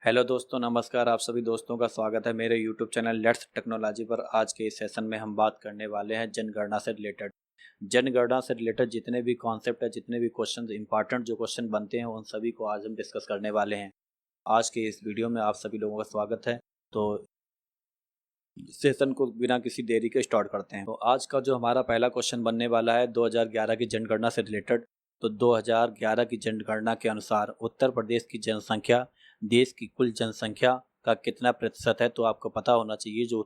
Hello दोस्तों, नमस्कार। आप सभी दोस्तों का स्वागत है मेरे यूट्यूब चैनल लेट्स टेक्नोलॉजी पर। आज के इस सेशन में हम बात करने वाले हैं जनगणना से रिलेटेड। जनगणना से रिलेटेड जितने भी कॉन्सेप्ट है, जितने भी क्वेश्चन इंपॉर्टेंट जो क्वेश्चन बनते हैं, उन सभी को आज हम डिस्कस करने वाले हैं। आज के इस वीडियो में आप सभी लोगों का स्वागत है। तो सेशन को बिना किसी देरी के स्टार्ट करते हैं। तो आज का जो हमारा पहला क्वेश्चन बनने वाला है 2011 की जनगणना से रिलेटेड। तो 2011 की जनगणना के अनुसार उत्तर प्रदेश की जनसंख्या देश की कुल जनसंख्या का कितना प्रतिशत है? तो आपको पता होना चाहिए जो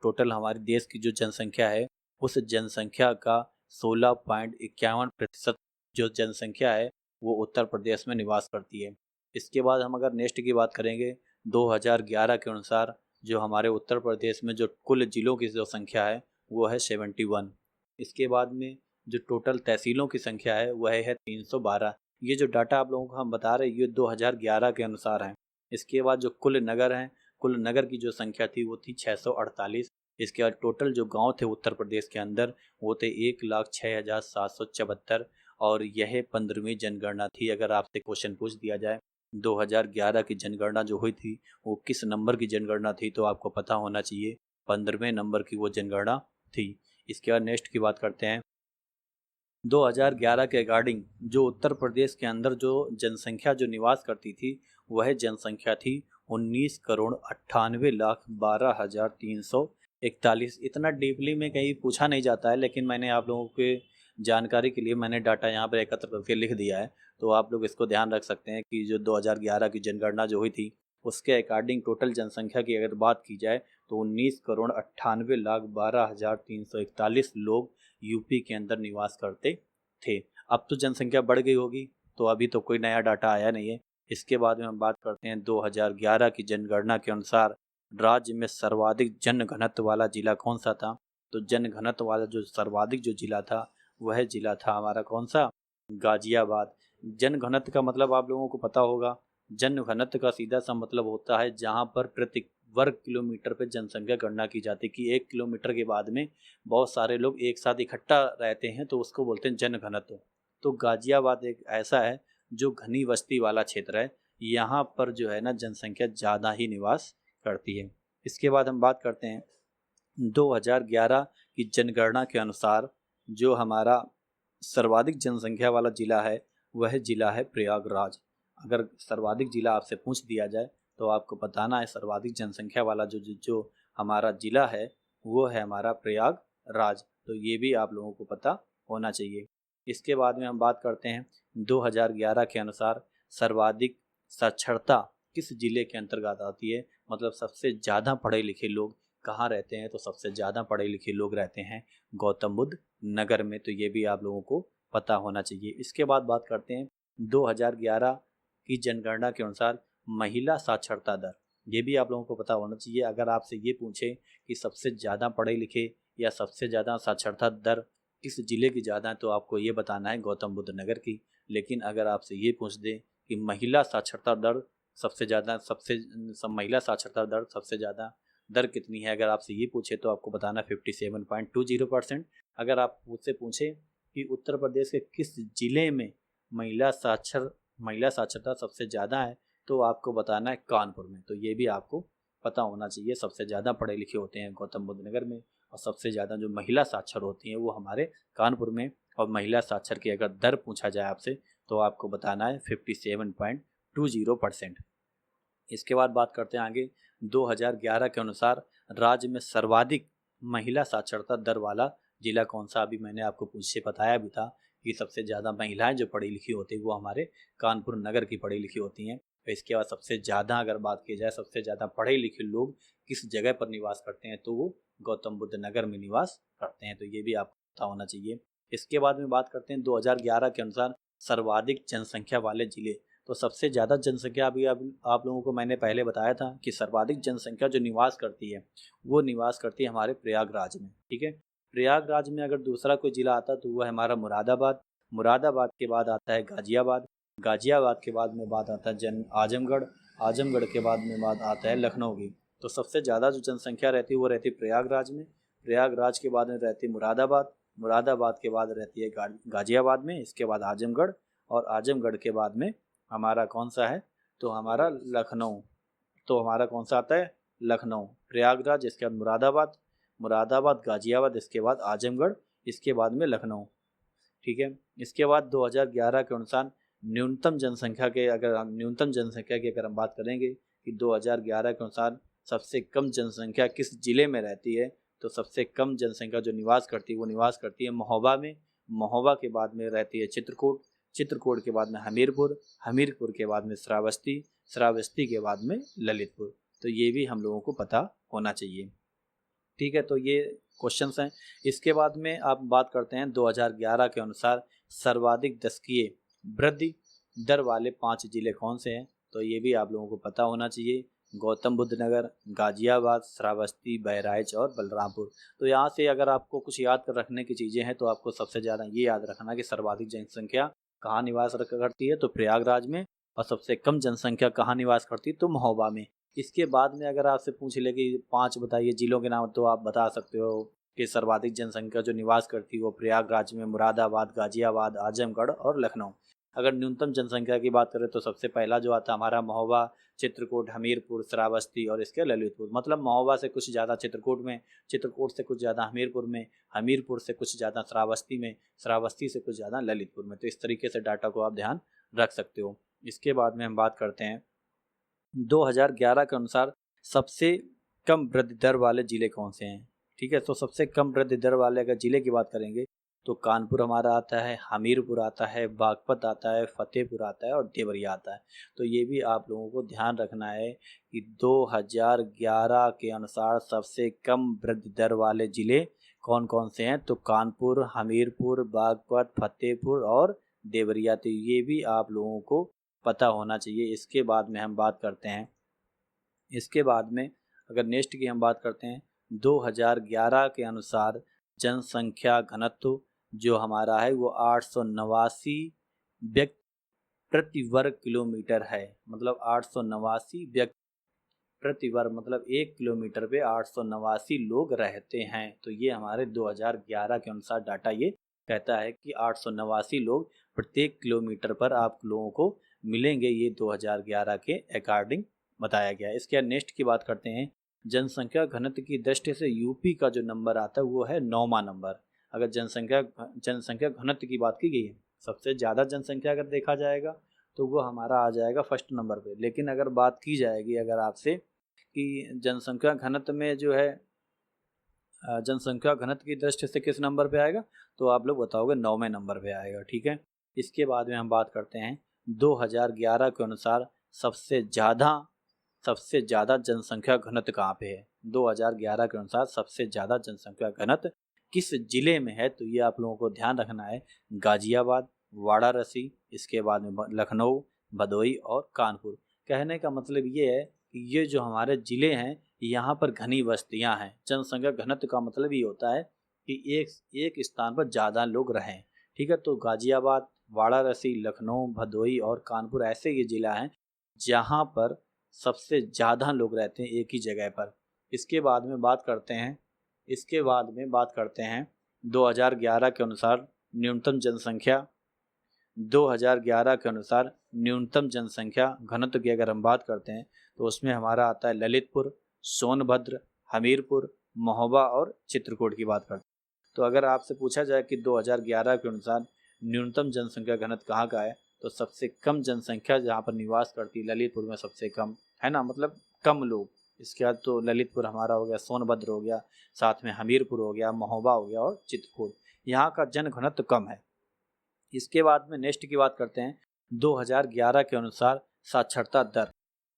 टोटल हमारे देश की जो जनसंख्या है, उस जनसंख्या का 16.51% जो जनसंख्या है वो उत्तर प्रदेश में निवास करती है। इसके बाद हम अगर नेक्स्ट की बात करेंगे, 2011 के अनुसार जो हमारे उत्तर प्रदेश में जो कुल जिलों की जो संख्या है वो है 71। इसके बाद में जो टोटल तहसीलों की संख्या है वह है 312। ये जो डाटा आप लोगों को हम बता रहे हैं ये 2011 के अनुसार है। इसके बाद जो कुल नगर हैं, कुल नगर की जो संख्या थी वो थी 648। इसके बाद टोटल जो गांव थे उत्तर प्रदेश के अंदर वो थे 1,06,774। और यह 15वीं जनगणना थी। अगर आपसे क्वेश्चन पूछ दिया जाए 2011 की जनगणना जो हुई थी वो किस नंबर की जनगणना थी, तो आपको पता होना चाहिए 15वें नंबर की वो जनगणना थी। इसके बाद नेक्स्ट की बात करते हैं। 2011 के अकॉर्डिंग जो उत्तर प्रदेश के अंदर जो जनसंख्या जो निवास करती थी वह जनसंख्या थी 19,98,12,341। इतना डीपली में कहीं पूछा नहीं जाता है, लेकिन मैंने आप लोगों के जानकारी के लिए मैंने डाटा यहाँ पर एकत्र करके लिख दिया है। तो आप लोग इसको ध्यान रख सकते हैं कि जो 2011 की जनगणना जो हुई थी उसके अकॉर्डिंग टोटल जनसंख्या की अगर बात की जाए तो 19,98,12,341 लोग यूपी के अंदर निवास करते थे। अब तो जनसंख्या बढ़ गई होगी, तो अभी तो कोई नया डाटा आया नहीं है। इसके बाद में हम बात करते हैं 2011 की जनगणना के अनुसार राज्य में सर्वाधिक जनघनत्व वाला जिला कौन सा था? तो जनघनत्व वाला जो सर्वाधिक जो जिला था वह जिला था हमारा कौन सा? गाजियाबाद। जनघनत्व का मतलब आप लोगों को पता होगा। जनघनत्व का सीधा सा मतलब होता है जहां पर प्रति वर्ग किलोमीटर पे जनसंख्या गणना की जाती है कि 1 किलोमीटर के बाद में बहुत सारे लोग एक साथ इकट्ठा रहते हैं, तो उसको बोलते हैं जनघनत्व। तो गाजियाबाद एक ऐसा है जो घनी बस्ती वाला क्षेत्र है। यहाँ पर जो है ना जनसंख्या ज़्यादा ही निवास करती है। इसके बाद हम बात करते हैं 2011 की जनगणना के अनुसार जो हमारा सर्वाधिक जनसंख्या वाला जिला है वह जिला है प्रयागराज। अगर सर्वाधिक जिला आपसे पूछ दिया जाए तो आपको बताना है सर्वाधिक जनसंख्या वाला जो हमारा जिला है वो है हमारा प्रयागराज। तो ये भी आप लोगों को पता होना चाहिए। इसके बाद में हम बात करते हैं 2011 के अनुसार सर्वाधिक साक्षरता किस जिले के अंतर्गत आती है? मतलब सबसे ज़्यादा पढ़े लिखे लोग कहाँ रहते हैं? तो सबसे ज़्यादा पढ़े लिखे लोग रहते हैं गौतम बुद्ध नगर में। तो ये भी आप लोगों को पता होना चाहिए। इसके बाद बात करते हैं 2011 की जनगणना के अनुसार महिला साक्षरता दर। ये भी आप लोगों को पता होना चाहिए। अगर आपसे ये पूछे कि सबसे ज़्यादा पढ़े लिखे या सबसे ज़्यादा साक्षरता दर किस जिले की ज़्यादा है, तो आपको ये बताना है गौतम बुद्ध नगर की। लेकिन अगर आपसे ये पूछ दे कि महिला साक्षरता दर सबसे ज़्यादा महिला साक्षरता दर सबसे ज़्यादा दर कितनी है, अगर आपसे ये पूछे तो आपको बताना 57.20%। अगर आप मुझसे पूछे कि उत्तर प्रदेश के किस जिले में महिला साक्षरता सबसे ज़्यादा है, तो आपको बताना है कानपुर में। तो ये भी आपको पता होना चाहिए। सबसे ज़्यादा पढ़े लिखे होते हैं गौतम बुद्ध नगर में, और सबसे ज़्यादा जो महिला साक्षर होती हैं वो हमारे कानपुर में। और महिला साक्षर की अगर दर पूछा जाए आपसे तो आपको बताना है 57.20%। इसके बाद बात करते हैं आगे 2011 के अनुसार राज्य में सर्वाधिक महिला साक्षरता दर वाला जिला कौन सा? अभी मैंने आपको पूछ से बताया भी था कि सबसे ज़्यादा महिलाएं जो पढ़ी लिखी होती है वो हमारे कानपुर नगर की पढ़ी लिखी होती हैं। तो इसके बाद सबसे ज़्यादा अगर बात की जाए सबसे ज़्यादा पढ़े लिखे लोग किस जगह पर निवास करते हैं, तो वो गौतम बुद्ध नगर में निवास करते हैं। तो ये भी आपको पता होना चाहिए। इसके बाद में बात करते हैं 2011 के अनुसार सर्वाधिक जनसंख्या वाले जिले। तो सबसे ज़्यादा जनसंख्या अभी आप लोगों को मैंने पहले बताया था कि सर्वाधिक जनसंख्या जो निवास करती है वो निवास करती है हमारे प्रयागराज में। ठीक है। प्रयागराज में अगर दूसरा कोई जिला आता तो वो है हमारा मुरादाबाद। मुरादाबाद के बाद आता है गाजियाबाद। गाजियाबाद के बाद में बात आता है आजमगढ़। आजमगढ़ के बाद में बात आता है लखनऊ की। तो सबसे ज़्यादा जो जनसंख्या रहती है वो रहती है प्रयागराज में। प्रयागराज के बाद में रहती है मुरादाबाद। मुरादाबाद के बाद रहती है गाजियाबाद में। इसके बाद आजमगढ़, और आजमगढ़ के बाद में हमारा कौन सा है? तो हमारा लखनऊ। तो हमारा कौन सा आता है, लखनऊ। प्रयागराज, इसके बाद मुरादाबाद, मुरादाबाद गाजियाबाद, इसके बाद आजमगढ़, इसके बाद में लखनऊ। ठीक है। इसके बाद 2011 के अनुसार न्यूनतम जनसंख्या के अगर हम बात करेंगे कि 2011 के अनुसार सबसे कम जनसंख्या किस जिले में रहती है, तो सबसे कम जनसंख्या जो निवास करती है वो निवास करती है महोबा में। महोबा के बाद में रहती है चित्रकूट, चित्रकूट के बाद में हमीरपुर, हमीरपुर के बाद में श्रावस्ती, श्रावस्ती के बाद में ललितपुर। तो ये भी हम लोगों को पता होना चाहिए। ठीक है, तो ये क्वेश्चंस हैं। इसके बाद में आप बात करते हैं 2011 के अनुसार सर्वाधिक दशकीय वृद्धि दर वाले 5 जिले कौन से हैं, तो ये भी आप लोगों को पता होना चाहिए। गौतम बुद्ध नगर, गाजियाबाद, श्रावस्ती, बहराइच और बलरामपुर। तो यहाँ से अगर आपको कुछ याद कर रखने की चीज़ें हैं तो आपको सबसे ज़्यादा ये याद रखना कि सर्वाधिक जनसंख्या कहाँ निवास करती है, तो प्रयागराज में, और सबसे कम जनसंख्या कहाँ निवास करती है, तो महोबा में। इसके बाद में अगर आपसे पूछ ले कि 5 बताइए जिलों के नाम, तो आप बता सकते हो कि सर्वाधिक जनसंख्या जो निवास करती है वो प्रयागराज में, मुरादाबाद, गाजियाबाद, आजमगढ़ और लखनऊ। अगर न्यूनतम जनसंख्या की बात करें तो सबसे पहला जो आता है हमारा महोबा, चित्रकूट, हमीरपुर, श्रावस्ती और इसके ललितपुर। मतलब महोबा से कुछ ज़्यादा चित्रकूट में, चित्रकूट से कुछ ज़्यादा हमीरपुर में, हमीरपुर से कुछ ज़्यादा श्रावस्ती में, श्रावस्ती से कुछ ज़्यादा ललितपुर में। तो इस तरीके से डाटा को आप ध्यान रख सकते हो। इसके बाद में हम बात करते हैं 2011 के अनुसार सबसे कम वृद्धि दर वाले ज़िले कौन से हैं। ठीक है, तो सबसे कम वृद्धि दर वाले अगर ज़िले की बात करेंगे तो कानपुर हमारा आता है, हमीरपुर आता है, बागपत आता है, फतेहपुर आता है और देवरिया आता है। तो ये भी आप लोगों को ध्यान रखना है कि 2011 के अनुसार सबसे कम वृद्धि दर वाले ज़िले कौन कौन से हैं, तो कानपुर, हमीरपुर, बागपत, फतेहपुर और देवरिया। तो ये भी आप लोगों को पता होना चाहिए। इसके बाद में हम बात करते हैं, इसके बाद में अगर नेक्स्ट की हम बात करते हैं 2011 के अनुसार जनसंख्या घनत्व जो हमारा है वो 889 व्यक्ति प्रति वर्ग किलोमीटर है। मतलब 889 व्यक्ति प्रति वर्ग, मतलब 1 किलोमीटर पे 889 लोग रहते हैं। तो ये हमारे 2011 के अनुसार डाटा ये कहता है कि 889 लोग प्रत्येक किलोमीटर पर आप लोगों को मिलेंगे। ये 2011 के अकॉर्डिंग बताया गया है। इसके बाद नेक्स्ट की बात करते हैं, जनसंख्या घनत्व की दृष्टि से यूपी का जो नंबर आता है वो है 9वां नंबर। अगर जनसंख्या घनत्व की बात की गई है, सबसे ज़्यादा जनसंख्या अगर देखा जाएगा तो वो हमारा आ जाएगा फर्स्ट नंबर पे। लेकिन अगर बात की जाएगी अगर आपसे कि जनसंख्या घनत्व में जो है जनसंख्या घनत्व की दृष्टि से किस नंबर पे आएगा, तो आप लोग बताओगे 9वें नंबर पे आएगा। ठीक है। इसके बाद में हम बात करते हैं 2011 के अनुसार सबसे ज़्यादा जनसंख्या घनत्व कहाँ पे है। 2011 के अनुसार सबसे ज़्यादा जनसंख्या घनत्व किस जिले में है, तो ये आप लोगों को ध्यान रखना है। गाजियाबाद, वाराणसी, इसके बाद में लखनऊ, भदोही और कानपुर। कहने का मतलब ये है कि ये जो हमारे ज़िले हैं यहाँ पर घनी बस्तियाँ हैं। जनसंख्या घनत्व का मतलब ये होता है कि एक स्थान पर ज़्यादा लोग रहें। ठीक है, तो गाजियाबाद, वाराणसी, लखनऊ, भदोही और कानपुर ऐसे ये ज़िला हैं जहाँ पर सबसे ज़्यादा लोग रहते हैं एक ही जगह पर। इसके बाद में बात करते हैं 2011 के अनुसार न्यूनतम जनसंख्या 2011 के अनुसार न्यूनतम जनसंख्या घनत्व की अगर हम बात करते हैं तो उसमें हमारा आता है ललितपुर, सोनभद्र, हमीरपुर, महोबा और चित्रकूट की बात करते हैं। तो अगर आपसे पूछा जाए कि 2011 के अनुसार न्यूनतम जनसंख्या घनत्व कहाँ का है, तो सबसे कम जनसंख्या जहाँ पर निवास करती है ललितपुर में सबसे कम है ना, मतलब कम लोग। इसके बाद तो ललितपुर हमारा हो गया, सोनभद्र हो गया, साथ में हमीरपुर हो गया, महोबा हो गया और चित्रकूट। यहाँ का जन घनत्व कम है। इसके बाद में नेक्स्ट की बात करते हैं 2011 के अनुसार साक्षरता दर।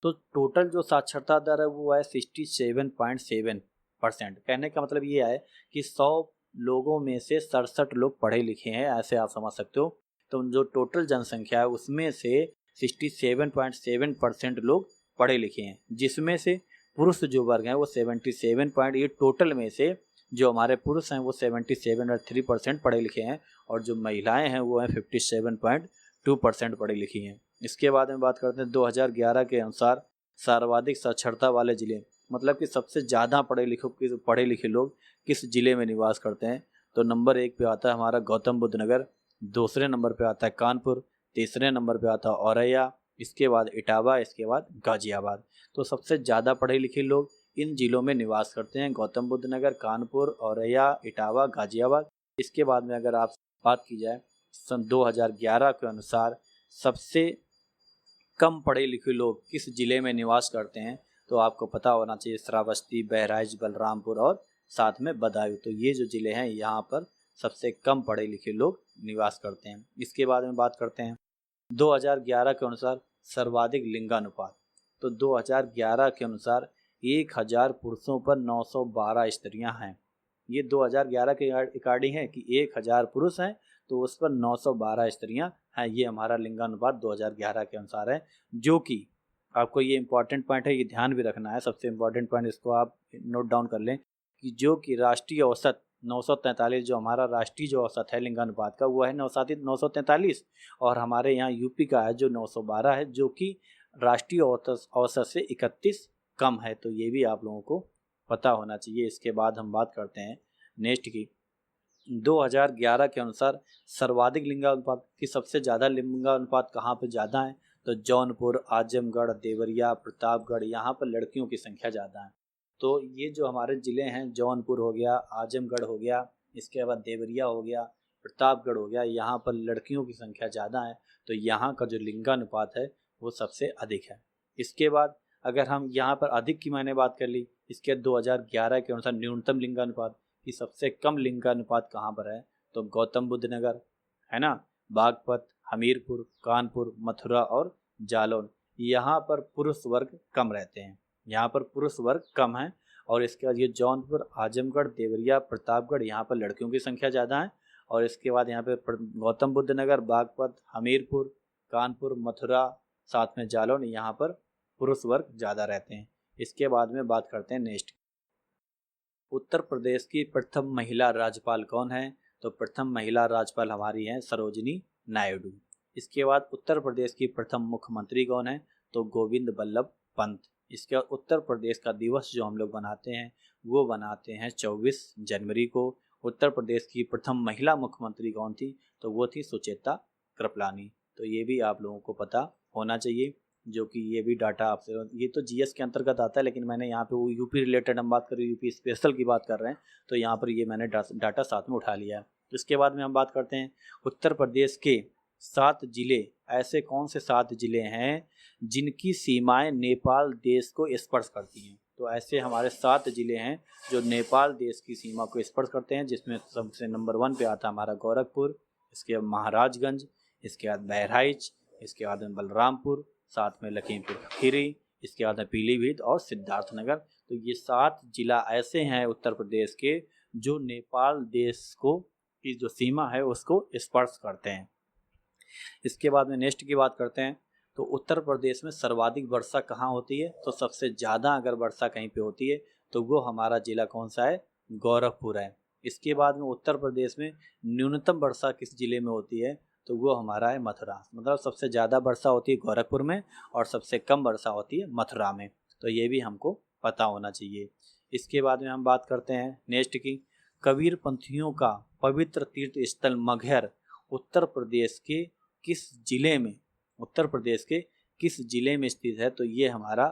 तो टोटल जो साक्षरता दर है वो है 67.7%। कहने का मतलब ये है कि 100 लोगों में से 67 लोग पढ़े लिखे हैं, ऐसे आप समझ सकते हो। तो जो टोटल जनसंख्या है उसमें से 67.7% लोग पढ़े लिखे हैं, जिसमें से पुरुष जो वर्ग हैं वो 77 ये टोटल में से जो हमारे पुरुष हैं वो 77.3% पढ़े लिखे हैं और जो महिलाएं हैं वो हैं 57.2% पढ़ी लिखी हैं। इसके बाद में बात करते हैं 2011 के अनुसार सर्वाधिक साक्षरता वाले ज़िले, मतलब कि सबसे ज़्यादा पढ़े लिखे लोग किस ज़िले में निवास करते हैं। तो नंबर 1 पे आता है हमारा गौतम बुद्ध नगर, दूसरे नंबर पे आता है कानपुर, तीसरे नंबर पे आता है औरैया, इसके बाद इटावा, इसके बाद गाजियाबाद। तो सबसे ज़्यादा पढ़े लिखे लोग इन जिलों में निवास करते हैं, गौतम बुद्ध नगर, कानपुर, औरैया, इटावा, गाजियाबाद। इसके बाद में अगर आप बात की जाए सन 2011 के अनुसार सबसे कम पढ़े लिखे लोग किस जिले में निवास करते हैं, तो आपको पता होना चाहिए श्रावस्ती, बहराइच, बलरामपुर और साथ में बदायूं। तो ये जो ज़िले हैं यहाँ पर सबसे कम पढ़े लिखे लोग निवास करते हैं। इसके बाद में बात करते हैं 2011 के अनुसार सर्वाधिक लिंगानुपात। तो 2011 के अनुसार 1000 पुरुषों पर 912 स्त्रियां हैं। ये 2011 के अकॉर्डिंग है कि 1000 पुरुष हैं तो उस पर 912 स्त्रियां हैं। ये हमारा लिंगानुपात 2011 के अनुसार है, जो कि आपको ये इंपॉर्टेंट पॉइंट है, ये ध्यान भी रखना है। सबसे इम्पॉर्टेंट पॉइंट इसको आप नोट डाउन कर लें कि जो कि राष्ट्रीय औसत 943, जो हमारा राष्ट्रीय जो औसत है लिंगानुपात का वो है 943, और हमारे यहाँ यूपी का है जो 912 है, जो कि राष्ट्रीय औसत से 31 कम है। तो ये भी आप लोगों को पता होना चाहिए। इसके बाद हम बात करते हैं नेक्स्ट की 2011 के अनुसार सर्वाधिक लिंगानुपात की सबसे ज़्यादा लिंगानुपात कहाँ पर ज़्यादा है, तो जौनपुर, आजमगढ़, देवरिया, प्रतापगढ़, यहाँ पर लड़कियों की संख्या ज़्यादा है। तो ये जो हमारे ज़िले हैं, जौनपुर हो गया, आजमगढ़ हो गया, इसके बाद देवरिया हो गया, प्रतापगढ़ हो गया, यहाँ पर लड़कियों की संख्या ज़्यादा है। तो यहाँ का जो लिंगानुपात है वो सबसे अधिक है। इसके बाद अगर हम यहाँ पर अधिक की मैंने बात कर ली, इसके 2011 के अनुसार न्यूनतम लिंगानुपात की सबसे कम लिंगानुपात कहाँ पर है, तो गौतम बुद्ध नगर है ना, बागपत, हमीरपुर, कानपुर, मथुरा और जालौन, यहाँ पर पुरुष वर्ग कम रहते हैं, यहाँ पर पुरुष वर्ग कम है। और इसके बाद ये जौनपुर, आजमगढ़, देवरिया, प्रतापगढ़, यहाँ पर लड़कियों की संख्या ज़्यादा है। और इसके बाद यहाँ पे गौतम बुद्ध नगर, बागपत, हमीरपुर, कानपुर, मथुरा, साथ में जालौन, यहाँ पर पुरुष वर्ग ज़्यादा रहते हैं। इसके बाद में बात करते हैं नेक्स्ट, उत्तर प्रदेश की प्रथम महिला राज्यपाल कौन है, तो प्रथम महिला राज्यपाल हमारी हैं सरोजिनी नायडू। इसके बाद उत्तर प्रदेश की प्रथम मुख्यमंत्री कौन है, तो गोविंद बल्लभ पंत। इसके बाद उत्तर प्रदेश का दिवस जो हम लोग बनाते हैं वो बनाते हैं 24 जनवरी को। उत्तर प्रदेश की प्रथम महिला मुख्यमंत्री कौन थी, तो वो थी सुचेता कृपलानी। तो ये भी आप लोगों को पता होना चाहिए, जो कि ये भी डाटा आपसे, ये तो जीएस के अंतर्गत आता है, लेकिन मैंने यहाँ पे वो यूपी रिलेटेड हम बात कर रहे हैं, यूपी स्पेशल की बात कर रहे हैं, तो यहाँ पर ये मैंने डाटा साथ में उठा लिया है। इसके बाद में हम बात करते हैं उत्तर प्रदेश के 7 जिले, ऐसे कौन से 7 जिले हैं जिनकी सीमाएं नेपाल देश को स्पर्श करती हैं। तो ऐसे हमारे 7 जिले हैं जो नेपाल देश की सीमा को स्पर्श करते हैं, जिसमें सबसे नंबर 1 पे आता है हमारा गोरखपुर, इसके बाद महाराजगंज, इसके बाद बहराइच, इसके बाद में बलरामपुर, साथ में लखीमपुर खीरी, इसके बाद में पीलीभीत और सिद्धार्थनगर। तो ये 7 जिला ऐसे हैं उत्तर प्रदेश के जो नेपाल देश को की जो सीमा है उसको स्पर्श करते हैं। इसके बाद में नेक्स्ट की बात करते हैं, तो उत्तर प्रदेश में सर्वाधिक वर्षा कहाँ होती है, तो सबसे ज़्यादा अगर वर्षा कहीं पे होती है तो वो हमारा ज़िला कौन सा है, गोरखपुर है। इसके बाद में उत्तर प्रदेश में न्यूनतम वर्षा किस ज़िले में होती है, तो वो हमारा है मथुरा। मतलब सबसे ज़्यादा वर्षा होती है गोरखपुर में और सबसे कम वर्षा होती है मथुरा में। तो ये भी हमको पता होना चाहिए। इसके बाद में हम बात करते हैं नेक्स्ट की, कबीर पंथियों का पवित्र तीर्थ स्थल मगहर उत्तर प्रदेश के किस जिले में, उत्तर प्रदेश के किस जिले में स्थित है, तो ये हमारा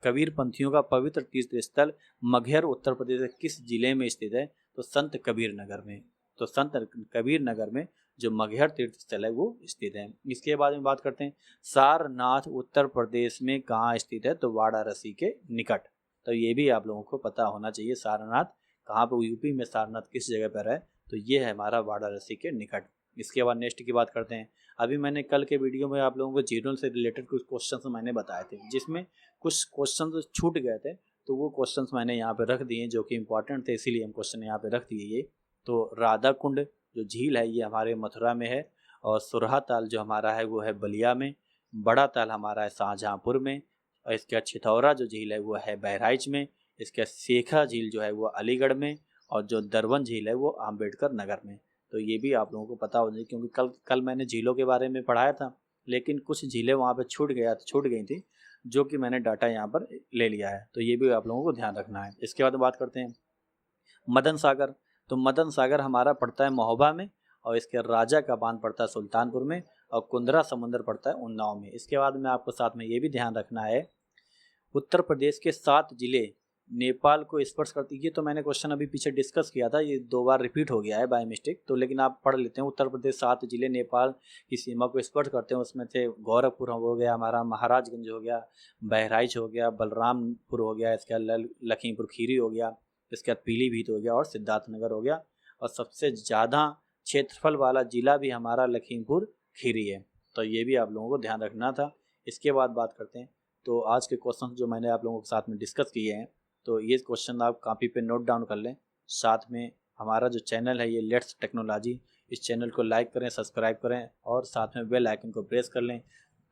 कबीर पंथियों का पवित्र तीर्थ स्थल मगहर उत्तर प्रदेश के किस जिले में स्थित है, तो संत कबीर नगर में। तो संत कबीर नगर में जो मगहर तीर्थ स्थल है वो स्थित है। इसके बाद में बात करते हैं सारनाथ उत्तर प्रदेश में कहाँ स्थित है, तो वाराणसी के निकट। तो ये भी आप लोगों को पता होना चाहिए, सारनाथ कहाँ पर, यूपी में सारनाथ किस जगह पर है, तो ये है हमारा वाराणसी के निकट। इसके बाद नेक्स्ट की बात करते हैं, अभी मैंने कल के वीडियो में आप लोगों को जीरो से रिलेटेड कुछ क्वेश्चंस मैंने बताए थे, जिसमें कुछ क्वेश्चंस छूट गए थे, तो वो क्वेश्चंस मैंने यहाँ पे रख दिए जो कि इंपॉर्टेंट थे, इसीलिए हम क्वेश्चन यहाँ पे रख दिए ये। तो राधा कुंड जो झील है ये हमारे मथुरा में है, और सुरहा ताल जो हमारा है वो है बलिया में, बड़ा ताल हमारा है शाहजहाँपुर में, और इसके छितौरा जो झील है वो है बहराइच में, इसके शेखा झील जो है वो अलीगढ़ में, और जो दरवन झील है वो अम्बेडकर नगर में। तो ये भी आप लोगों को पता हो जाए, क्योंकि कल मैंने झीलों के बारे में पढ़ाया था, लेकिन कुछ झीलें वहाँ पे छूट गई थी, जो कि मैंने डाटा यहाँ पर ले लिया है। तो ये भी आप लोगों को ध्यान रखना है। इसके बाद बात करते हैं मदन सागर। तो मदन सागर हमारा पड़ता है महोबा में, और इसके राजा का बांध पड़ता है सुल्तानपुर में, और कुंद्रा समुद्र पड़ता है उन्नाव में। इसके बाद में आपको साथ में ये भी ध्यान रखना है, उत्तर प्रदेश के 7 जिले नेपाल को स्पर्श करती है। ये तो मैंने क्वेश्चन अभी पीछे डिस्कस किया था, ये 2 बार रिपीट हो गया है बाय मिस्टेक, तो लेकिन आप पढ़ लेते हैं। उत्तर प्रदेश 7 जिले नेपाल की सीमा को स्पर्श करते हैं, उसमें थे गोरखपुर हो गया हमारा, महाराजगंज हो गया, बहराइच हो गया, बलरामपुर हो गया, इसके बाद लखीमपुर खीरी हो गया, इसके बाद पीलीभीत हो गया और सिद्धार्थनगर हो गया। और सबसे ज़्यादा क्षेत्रफल वाला जिला भी हमारा लखीमपुर खीरी है, तो ये भी आप लोगों को ध्यान रखना था। इसके बाद बात करते हैं, तो आज के क्वेश्चन जो मैंने आप लोगों के साथ में डिस्कस किए हैं, तो ये क्वेश्चन आप कॉपी पे नोट डाउन कर लें। साथ में हमारा जो चैनल है ये लेट्स टेक्नोलॉजी, इस चैनल को लाइक करें, सब्सक्राइब करें और साथ में बेल आइकन को प्रेस कर लें,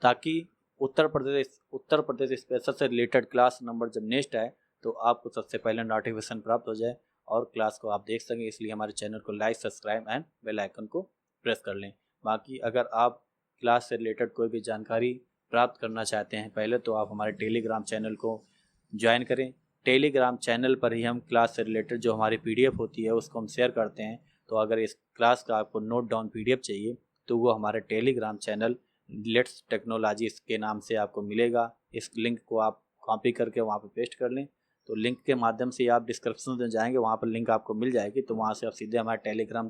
ताकि उत्तर प्रदेश स्पेशल से रिलेटेड क्लास नंबर जब नेक्स्ट आए तो आपको सबसे पहले नोटिफिकेशन प्राप्त हो जाए और क्लास को आप देख सकें। इसलिए हमारे चैनल को like, subscribe and bell icon को प्रेस कर लें। बाकी अगर आप क्लास से रिलेटेड कोई भी जानकारी प्राप्त करना चाहते हैं पहले, तो आप हमारे टेलीग्राम चैनल को ज्वाइन करें। टेलीग्राम चैनल पर ही हम क्लास से रिलेटेड जो हमारी PDF होती है उसको हम शेयर करते हैं। तो अगर इस क्लास का आपको नोट डाउन PDF चाहिए तो वो हमारे टेलीग्राम चैनल लेट्स टेक्नोलॉजी के नाम से आपको मिलेगा। इस लिंक को आप कॉपी करके वहाँ पर पेस्ट कर लें, तो लिंक के माध्यम से आप डिस्क्रिप्शन में जाएंगे, वहाँ पर लिंक आपको मिल जाएगी, तो वहाँ से आप सीधे हमारे टेलीग्राम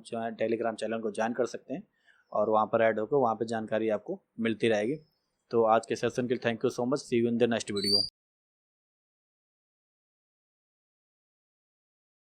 चैनल को ज्वाइन कर सकते हैं और वहाँ पर ऐड होकर वहाँ पर जानकारी आपको मिलती रहेगी। तो आज के सेशन के लिए thank you so much. See you in the next video.